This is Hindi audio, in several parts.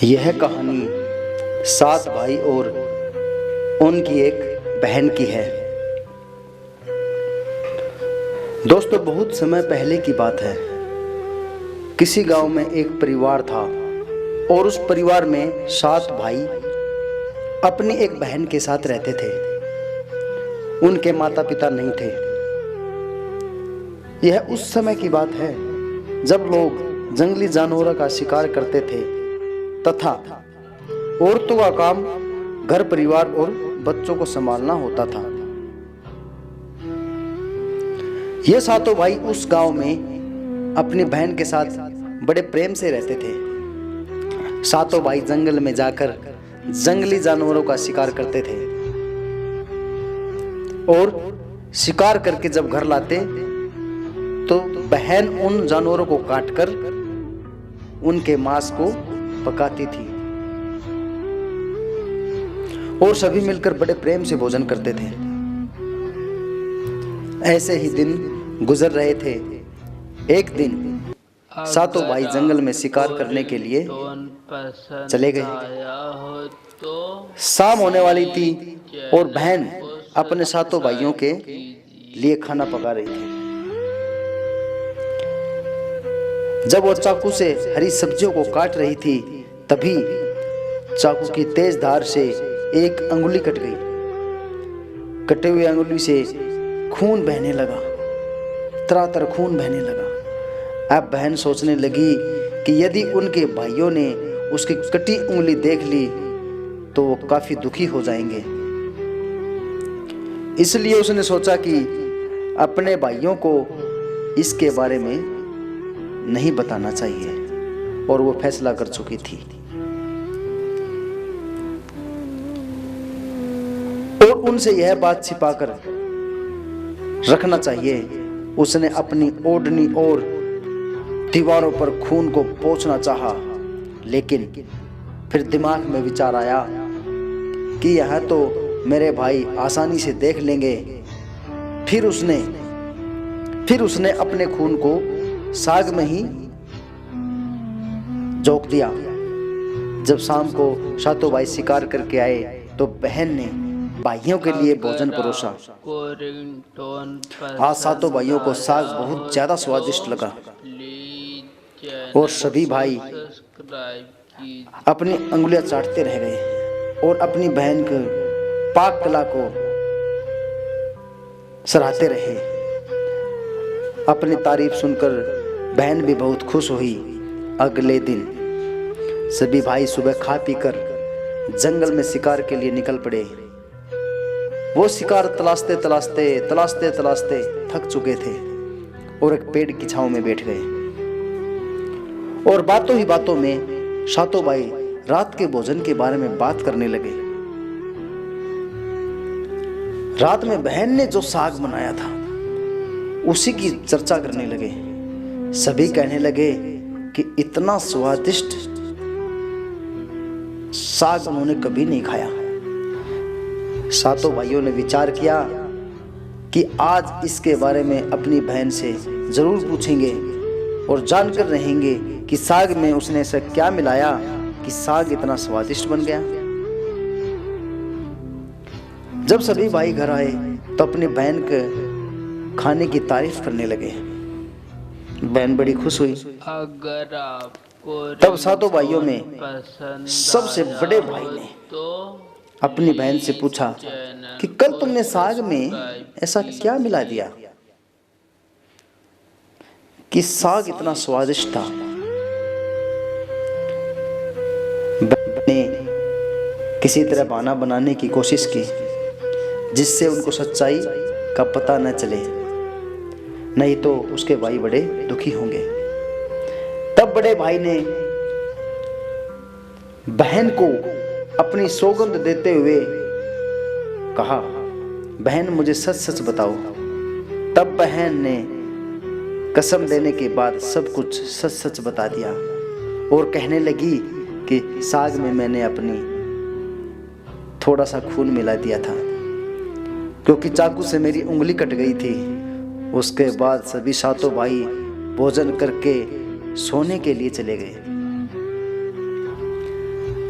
यह कहानी 7 भाई और उनकी एक बहन की है। दोस्तों, बहुत समय पहले की बात है। किसी गांव में एक परिवार था और उस परिवार में 7 भाई अपनी एक बहन के साथ रहते थे। उनके माता पिता नहीं थे। यह उस समय की बात है जब लोग जंगली जानवरों का शिकार करते थे तथा औरतों का काम घर परिवार और बच्चों को संभालना होता था। ये 7 भाई उस गांव में अपनी बहन के साथ बड़े प्रेम से रहते थे। 7 भाई जंगल में जाकर जंगली जानवरों का शिकार करते थे और शिकार करके जब घर लाते तो बहन उन जानवरों को काटकर उनके मांस को पकाती थी और सभी मिलकर बड़े प्रेम से भोजन करते थे। ऐसे ही दिन गुजर रहे थे। एक दिन 7 भाई जंगल में शिकार करने के लिए चले गए। शाम होने वाली थी और बहन अपने 7 भाइयों के लिए खाना पका रही थी। जब वो चाकू से हरी सब्जियों को काट रही थी तभी चाकू की तेज धार से एक अंगुली कट गई। कटे हुए अंगुली से खून बहने लगा, तरातर खून बहने लगा। अब बहन सोचने लगी कि यदि उनके भाइयों ने उसकी कटी उंगली देख ली तो वो काफी दुखी हो जाएंगे। इसलिए उसने सोचा कि अपने भाइयों को इसके बारे में नहीं बताना चाहिए और वो फैसला कर चुकी थी। और उनसे यह बात छिपाकर रखना चाहिए। उसने अपनी ओढ़नी और दीवारों पर खून को पोंछना चाहा, लेकिन फिर दिमाग में विचार आया कि यह तो मेरे भाई आसानी से देख लेंगे। फिर उसने अपने खून को साग में ही झोंक दिया। जब शाम को 7 भाई शिकार करके आए तो बहन ने भाइयों के लिए भोजन परोसा। आज 7 भाइयों को साग बहुत ज्यादा स्वादिष्ट लगा और सभी भाई अपनी अंगुलियां चाटते रह गए और अपनी बहन के पाक कला को सराहते रहे। अपनी तारीफ सुनकर बहन भी बहुत खुश हुई। अगले दिन सभी भाई सुबह खा पीकर जंगल में शिकार के लिए निकल पड़े। वो शिकार तलाशते तलाशते थक चुके थे और एक पेड़ की छांव में बैठ गए। और बातों ही बातों में 7 भाई रात के भोजन के बारे में बात करने लगे। रात में बहन ने जो साग बनाया था उसी की चर्चा करने लगे। सभी कहने लगे कि इतना स्वादिष्ट साग उन्होंने कभी नहीं खाया। 7 भाइयों ने विचार किया कि आज इसके बारे में अपनी बहन से जरूर पूछेंगे और जानकर रहेंगे कि साग में उसने ऐसा क्या मिलाया कि साग इतना स्वादिष्ट बन गया। जब सभी भाई घर आए तो अपनी बहन के खाने की तारीफ करने लगे। बहन बड़ी खुश हुई। तब 7 भाइयों में सबसे बड़े भाई ने अपनी बहन से पूछा कि कल तुमने साग में ऐसा क्या मिला दिया कि साग इतना स्वादिष्ट था। बहन ने किसी तरह बहाना बनाने की कोशिश की जिससे उनको सच्चाई का पता न चले, नहीं तो उसके भाई बड़े दुखी होंगे। तब बड़े भाई ने बहन को अपनी सौगंध देते हुए कहा, बहन मुझे सच सच बताओ। तब बहन ने कसम देने के बाद सब कुछ सच सच बता दिया और कहने लगी कि साग में मैंने अपनी थोड़ा सा खून मिला दिया था क्योंकि चाकू से मेरी उंगली कट गई थी। उसके बाद सभी 7 भाई भोजन करके सोने के लिए चले गए।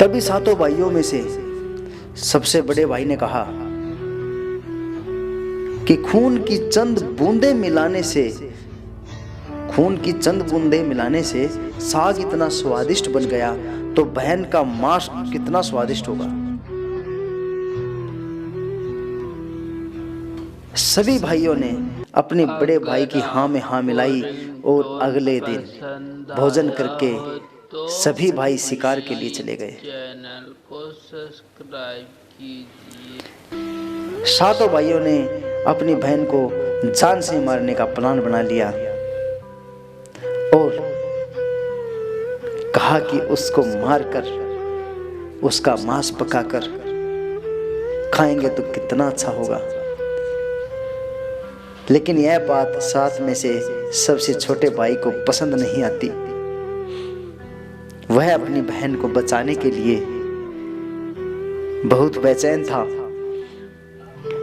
तभी सातों भाइयों में से सबसे बड़े भाई ने कहा कि खून की चंद बूंदे मिलाने से साग इतना स्वादिष्ट बन गया तो बहन का मांस कितना स्वादिष्ट होगा। सभी भाइयों ने अपने बड़े भाई की हाँ में हाँ मिलाई और अगले दिन भोजन करके सभी भाई शिकार के लिए चले गए। चैनल को सब्सक्राइब कीजिए। सातों भाइयों ने अपनी बहन को जान से मारने का प्लान बना लिया और कहा कि उसको मारकर उसका मांस पकाकर खाएंगे तो कितना अच्छा होगा। लेकिन यह बात साथ में से सबसे छोटे भाई को पसंद नहीं आती। वह अपनी बहन को बचाने के लिए बहुत बेचैन था।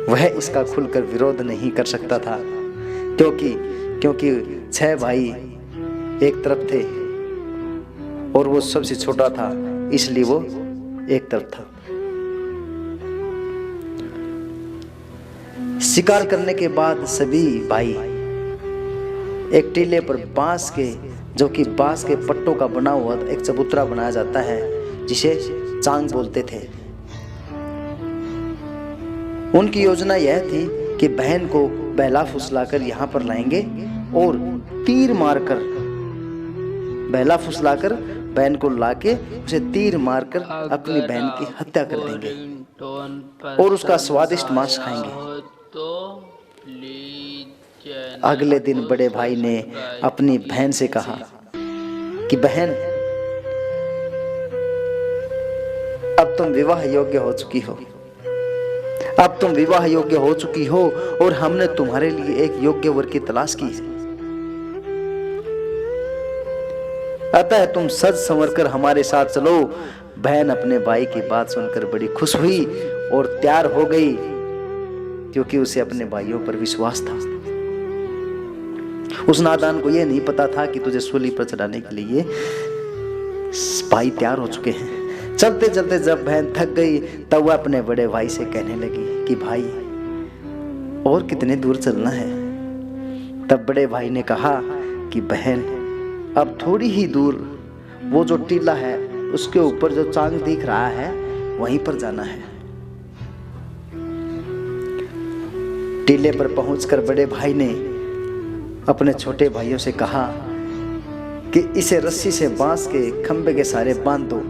वह इसका खुलकर विरोध नहीं कर सकता था क्योंकि 6 भाई एक तरफ थे और वो सबसे छोटा था, इसलिए वो एक तरफ था। शिकार करने के बाद सभी भाई एक टीले पर बांस के पट्टों का बना हुआ एक चबूतरा बनाया जाता है जिसे चांग बोलते थे। उनकी योजना यह थी कि बहन को बहला फुसलाकर यहाँ पर लाएंगे और बहन को लाके उसे तीर मारकर अपनी बहन की हत्या कर देंगे और उसका स्वादिष्ट मांस खाएंगे। अगले दिन बड़े भाई ने अपनी बहन से कहा कि बहन, अब तुम विवाह योग्य हो चुकी हो और हमने तुम्हारे लिए एक योग्य वर की तलाश की है। अतः तुम सज संवर कर हमारे साथ चलो। बहन अपने भाई की बात सुनकर बड़ी खुश हुई और तैयार हो गई क्योंकि उसे अपने भाइयों पर विश्वास था। उस नादान को यह नहीं पता था कि तुझे सूली पर चढ़ाने के लिए भाई तैयार हो चुके हैं। चलते चलते जब बहन थक गई तब वह अपने बड़े भाई से कहने लगी कि भाई, और कितने दूर चलना है। तब बड़े भाई ने कहा कि बहन, अब थोड़ी ही दूर वो जो टीला है उसके ऊपर जो चांद दिख रहा है वहीं पर जाना है। टीले पर पहुंचकर बड़े भाई ने अपने छोटे भाइयों से कहा कि इसे रस्सी से बांस के खंबे के सहारे बांध दो।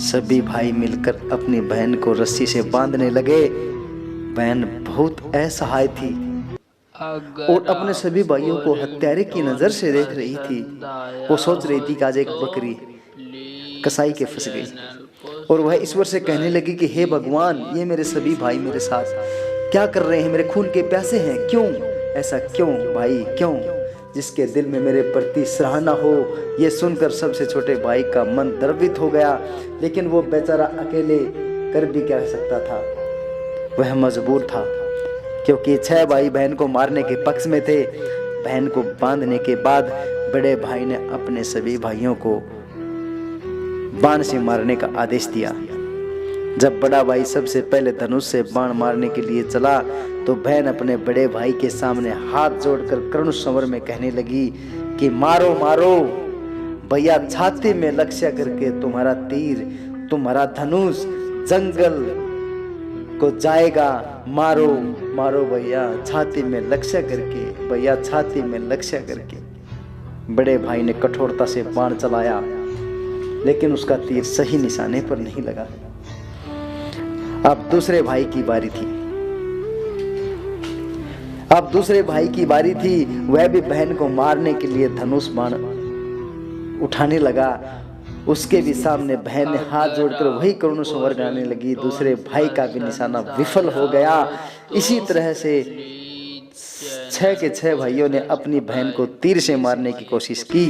सभी भाई मिलकर अपनी बहन को रस्सी से बांधने लगे। बहन बहुत असहाय थी और अपने सभी भाइयों को हत्यारे की नजर से देख रही थी। वो सोच रही थी कि आज एक बकरी कसाई के फंस गई और वह ईश्वर से कहने लगी कि हे भगवान, ये मेरे सभी भाई मेरे साथ क्या कर रहे हैं, मेरे खून के प्यासे हैं, क्यों ऐसा, क्यों भाई, क्यों? जिसके दिल में मेरे प्रति सराहना हो। ये सुनकर सबसे छोटे भाई का मन द्रवित हो गया, लेकिन वो बेचारा अकेले कर भी क्या सकता था। वह मजबूर था क्योंकि 6 भाई बहन को मारने के पक्ष में थे। बहन को बांधने के बाद बड़े भाई ने अपने सभी भाइयों को बाण से मारने का आदेश दिया। जब बड़ा भाई सबसे पहले धनुष से बाण मारने के लिए चला तो बहन अपने बड़े भाई के सामने हाथ जोड़कर करुण स्वर में कहने लगी कि मारो मारो भैया, छाती में लक्ष्य करके तुम्हारा तीर, तुम्हारा धनुष जंगल को जाएगा। मारो मारो भैया, छाती में लक्ष्य करके, भैया छाती में लक्ष्य करके। बड़े भाई ने कठोरता से बाण चलाया लेकिन उसका तीर सही निशाने पर नहीं लगा। अब दूसरे भाई की बारी थी। वह भी बहन को मारने के लिए धनुष बाण उठाने लगा। उसके भी सामने बहन ने हाथ जोड़कर वही करुण स्वर गाने लगी। दूसरे भाई का भी निशाना विफल हो गया। इसी तरह से 6 के 6 भाइयों ने अपनी बहन को तीर से मारने की कोशिश की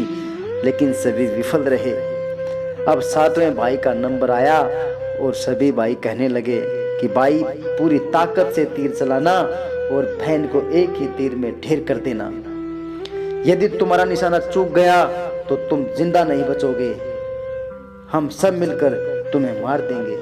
लेकिन सभी विफल रहे। अब 7वें भाई का नंबर आया और सभी भाई कहने लगे कि भाई पूरी ताकत से तीर चलाना और बहन को एक ही तीर में ढेर कर देना। यदि तुम्हारा निशाना चूक गया तो तुम जिंदा नहीं बचोगे। हम सब मिलकर तुम्हें मार देंगे।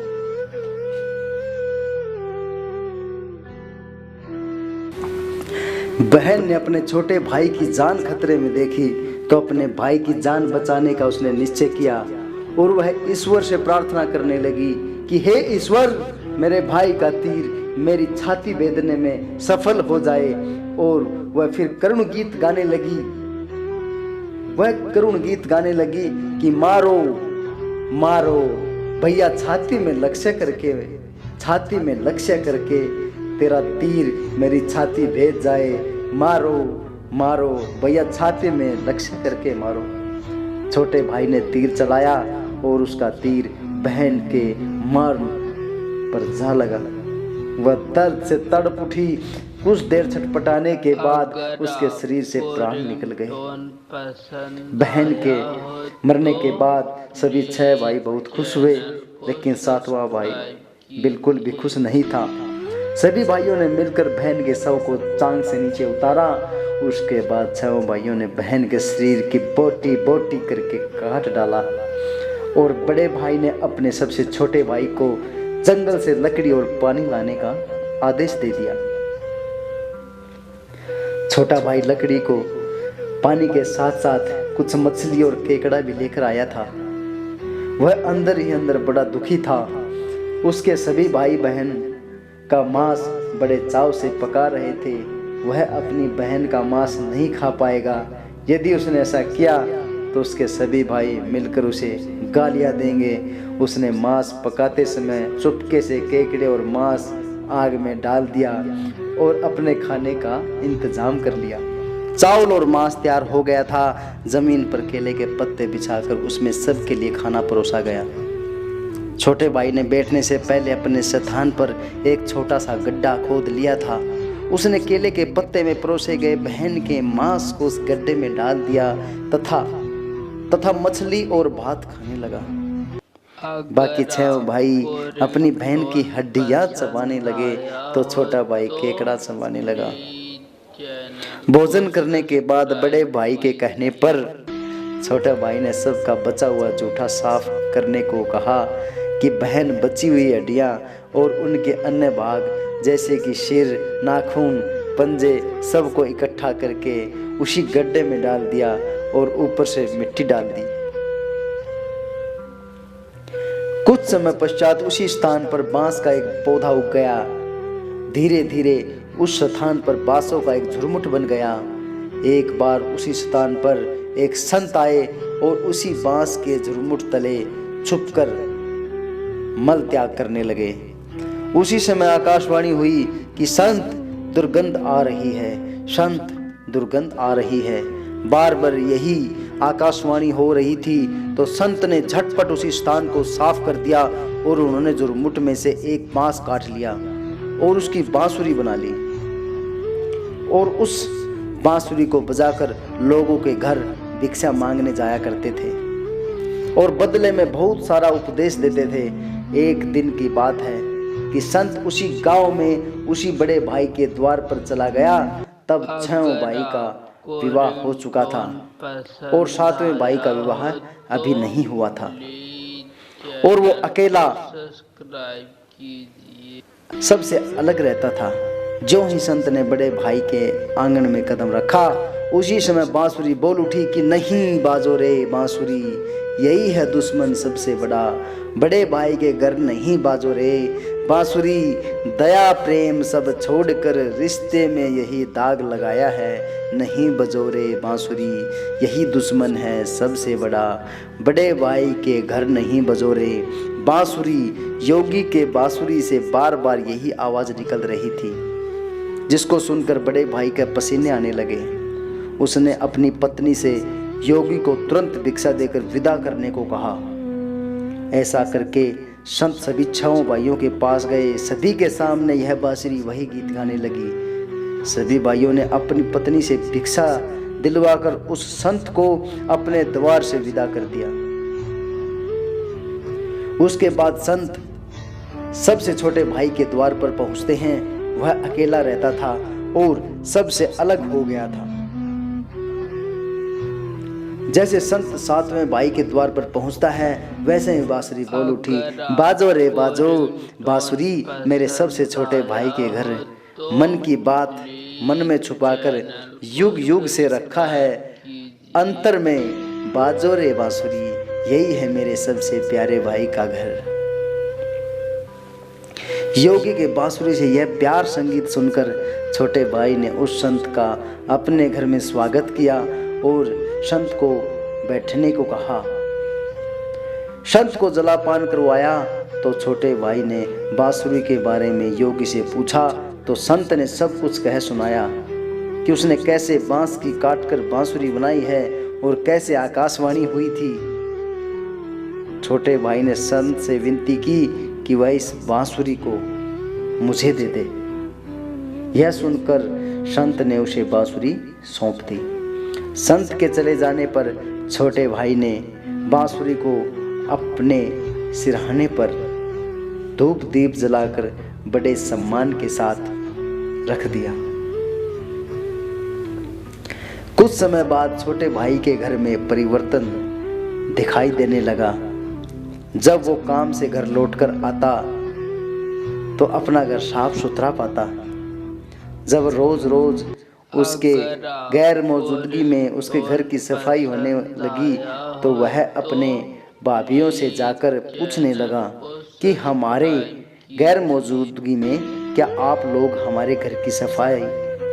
बहन ने अपने छोटे भाई की जान खतरे में देखी तो अपने भाई की जान बचाने का उसने निश्चय किया और वह ईश्वर से प्रार्थना करने लगी कि हे ईश्वर, मेरे भाई का तीर मेरी छाती भेदने में सफल हो जाए। और वह फिर करुण गीत गाने लगी कि मारो मारो भैया, छाती में लक्ष्य करके तेरा तीर मेरी छाती भेद जाए। मारो मारो भैया, छाती में लक्ष्य करके मारो। छोटे भाई ने तीर चलाया और उसका तीर बहन के मार्ग पर जा लगा। वह दर्द से तड़प उठी। कुछ देर छटपटाने के बाद उसके शरीर से प्राण निकल गए। बहन के मरने के बाद सभी 6 भाई बहुत खुश हुए, लेकिन 7वां भाई बिल्कुल भी खुश नहीं था। सभी भाइयों ने मिलकर बहन के शव को टांग से नीचे उतारा। उसके बाद 6 भाइयों ने बहन के शरीर की बोटी बोटी करके काट डाला और बड़े भाई ने अपने सबसे छोटे भाई को जंगल से लकड़ी और पानी लाने का आदेश दे दिया। छोटा भाई लकड़ी को पानी के साथ साथ कुछ मछली और केकड़ा भी लेकर आया था। वह अंदर ही अंदर बड़ा दुखी था। उसके सभी भाई बहन का मांस बड़े चाव से पका रहे थे। वह अपनी बहन का मांस नहीं खा पाएगा। यदि उसने ऐसा किया तो उसके सभी भाई मिलकर उसे गालियां देंगे। उसने मांस पकाते समय चुपके से केकड़े और मांस आग में डाल दिया और अपने खाने का इंतजाम कर लिया। चावल और मांस तैयार हो गया था। जमीन पर केले के पत्ते बिछाकर उसमें सबके लिए खाना परोसा गया। छोटे भाई ने बैठने से पहले अपने स्थान पर एक छोटा सा गड्ढा खोद लिया था। उसने केले के पत्ते में परोसे गए बहन के मांस को उस गड्ढे में डाल दिया तथा मछली और भात खाने लगा। बाकी 6 भाई अपनी बहन की हड्डियां चबाने लगे तो छोटा भाई केकड़ा चबाने लगा। भोजन करने के बाद बड़े भाई के कहने पर छोटा भाई ने सबका बचा हुआ जूठा साफ करने को कहा कि बहन बची हुई हड्डियां और उनके अन्य भाग जैसे कि सिर, नाखून, पंजे सबको इकट्ठा करके उसी गड्ढे में डाल दिया और ऊपर से मिट्टी डाल दी। कुछ समय पश्चात उसी स्थान पर बांस का एक पौधा उग गया। धीरे धीरे उस स्थान पर बांसों का एक झुरमुट बन गया। एक बार उसी स्थान पर एक संत आए और उसी बांस के झुरमुट तले छुपकर मल त्याग करने लगे। उसी समय आकाशवाणी हुई कि संत दुर्गंध आ रही है, संत दुर्गंध आ रही है। बार बार यही आकाशवाणी हो रही थी तो संत ने झटपट उसी स्थान को साफ कर दिया और उन्होंने झुरमुट में से एक बांस काट लिया और उसकी बांसुरी बना ली और उस बांसुरी को बजाकर लोगों के घर भिक्षा मांगने जाया करते थे और बदले में बहुत सारा उपदेश देते थे। एक दिन की बात है कि संत उसी गांव में उसी बड़े भाई के द्वार पर चला गया। तब 6 भाई का विवाह हो चुका था और 7वें भाई का विवाह अभी नहीं हुआ था और वो अकेला सबसे अलग रहता था। जो ही संत ने बड़े भाई के आंगन में कदम रखा उसी समय बांसुरी बोल उठी कि नहीं बाजो रे बांसुरी, यही है दुश्मन सबसे बड़ा। बड़े भाई के घर नहीं बाजो रे बांसुरी, दया प्रेम सब छोड़कर रिश्ते में यही दाग लगाया है। नहीं बजो रे बांसुरी, यही दुश्मन है सबसे बड़ा। बड़े भाई के घर नहीं बजो रे बांसुरी। योगी के बांसुरी से बार बार यही आवाज निकल रही थी, जिसको सुनकर बड़े भाई के पसीने आने लगे। उसने अपनी पत्नी से योगी को तुरंत भिक्षा देकर विदा करने को कहा। ऐसा करके संत सभी 6 भाइयों के पास गए। सभी के सामने यह बांसुरी वही गीत गाने लगी। सभी भाइयों ने अपनी पत्नी से भिक्षा दिलवाकर उस संत को अपने द्वार से विदा कर दिया। उसके बाद संत सबसे छोटे भाई के द्वार पर पहुंचते हैं। वह अकेला रहता था और सबसे अलग हो गया था। जैसे संत सातवें भाई के द्वार पर पहुंचता है वैसे ही बांसुरी बोल उठी, बाजो रे बाजो बांसुरी मेरे सबसे छोटे भाई के घर। मन की बात मन में छुपाकर युग युग से रखा है अंतर में, बाजो रे बांसुरी यही है मेरे सबसे प्यारे भाई का घर। योगी के बांसुरी से यह प्यार संगीत सुनकर छोटे भाई ने उस संत का अपने घर में स्वागत किया और संत को बैठने को कहा। संत को जलापान करवाया तो छोटे भाई ने बांसुरी के बारे में योगी से पूछा तो संत ने सब कुछ कह सुनाया कि उसने कैसे बांस की काटकर बांसुरी बनाई है और कैसे आकाशवाणी हुई थी। छोटे भाई ने संत से विनती की कि वह इस बांसुरी को मुझे दे दे। यह सुनकर संत ने उसे बांसुरी सौंप दी। संत के चले जाने पर छोटे भाई ने बांसुरी को अपने सिरहाने पर धूप दीप जलाकर बड़े सम्मान के साथ रख दिया। कुछ समय बाद छोटे भाई के घर में परिवर्तन दिखाई देने लगा। जब वो काम से घर लौटकर आता तो अपना घर साफ सुथरा पाता। जब रोज रोज उसके गैर मौजूदगी में उसके घर की सफाई होने लगी तो वह अपने भाभियों से जाकर पूछने लगा कि हमारे गैर मौजूदगी में क्या आप लोग हमारे घर की सफाई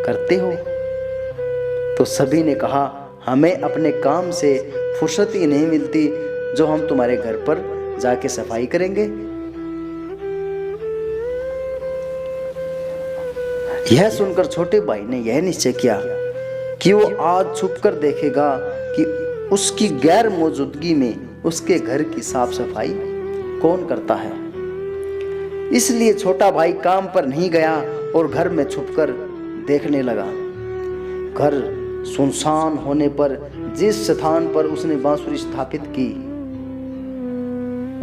करते हो? तो सभी ने कहा हमें अपने काम से फुर्सत ही नहीं मिलती जो हम तुम्हारे घर पर जाके सफाई करेंगे। यह सुनकर छोटे भाई ने यह निश्चय किया कि वो आज छुपकर देखेगा कि उसकी गैर मौजूदगी में उसके घर की साफ सफाई कौन करता है। इसलिए छोटा भाई काम पर नहीं गया और घर में छुपकर देखने लगा। घर सुनसान होने पर जिस स्थान पर उसने बांसुरी स्थापित की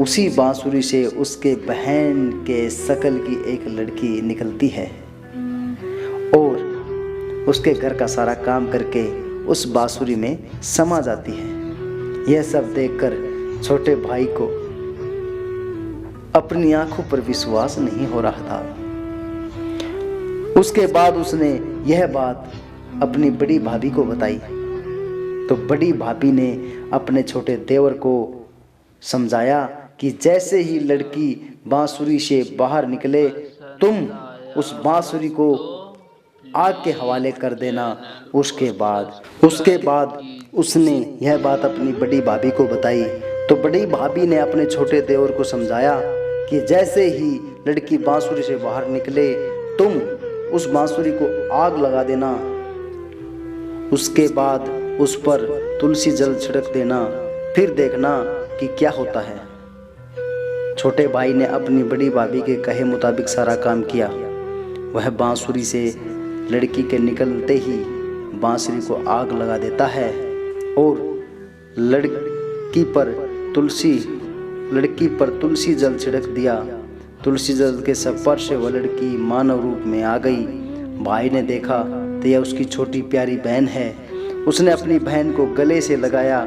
उसी बांसुरी से उसके बहन के शकल की एक लड़की निकलती है और उसके घर का सारा काम करके उस बांसुरी में समा जाती है। यह सब देखकर छोटे भाई को अपनी आंखों पर विश्वास नहीं हो रहा था। उसके बाद उसने यह बात अपनी बड़ी भाभी को बताई तो बड़ी भाभी ने अपने छोटे देवर को समझाया कि जैसे ही लड़की बांसुरी से बाहर निकले तुम उस बांसुरी को आग के हवाले कर देना। उसके बाद उसने यह बात अपनी बड़ी भाभी को बताई तो बड़ी भाभी ने अपने छोटे देवर को समझाया कि जैसे ही लड़की बांसुरी से बाहर निकले तुम उस बांसुरी को आग लगा देना। उसके बाद उस पर तुलसी जल छिड़क देना, फिर देखना कि क्या होता है। छोटे भाई ने अपनी बड़ी भाभी के कहे मुताबिक सारा काम किया। वह बांसुरी से लड़की के निकलते ही बांसुरी को आग लगा देता है और लड़की पर तुलसी जल छिड़क दिया। तुलसी जल के स्पर्श से वह लड़की मानव रूप में आ गई। भाई ने देखा तो यह उसकी छोटी प्यारी बहन है। उसने अपनी बहन को गले से लगाया।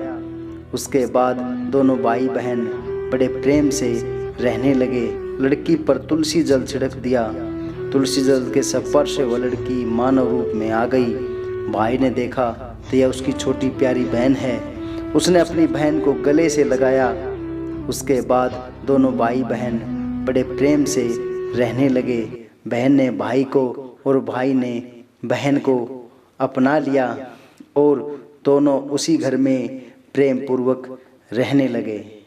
उसके बाद दोनों भाई बहन बड़े प्रेम से रहने लगे। लड़की पर तुलसी जल छिड़क दिया। तुलसी जल के स्पर्श से वह लड़की मानव रूप में आ गई। भाई ने देखा तो यह उसकी छोटी प्यारी बहन है। उसने अपनी बहन को गले से लगाया। उसके बाद दोनों भाई बहन बड़े प्रेम से रहने लगे। बहन ने भाई को और भाई ने बहन को अपना लिया और दोनों उसी घर में प्रेम पूर्वक रहने लगे।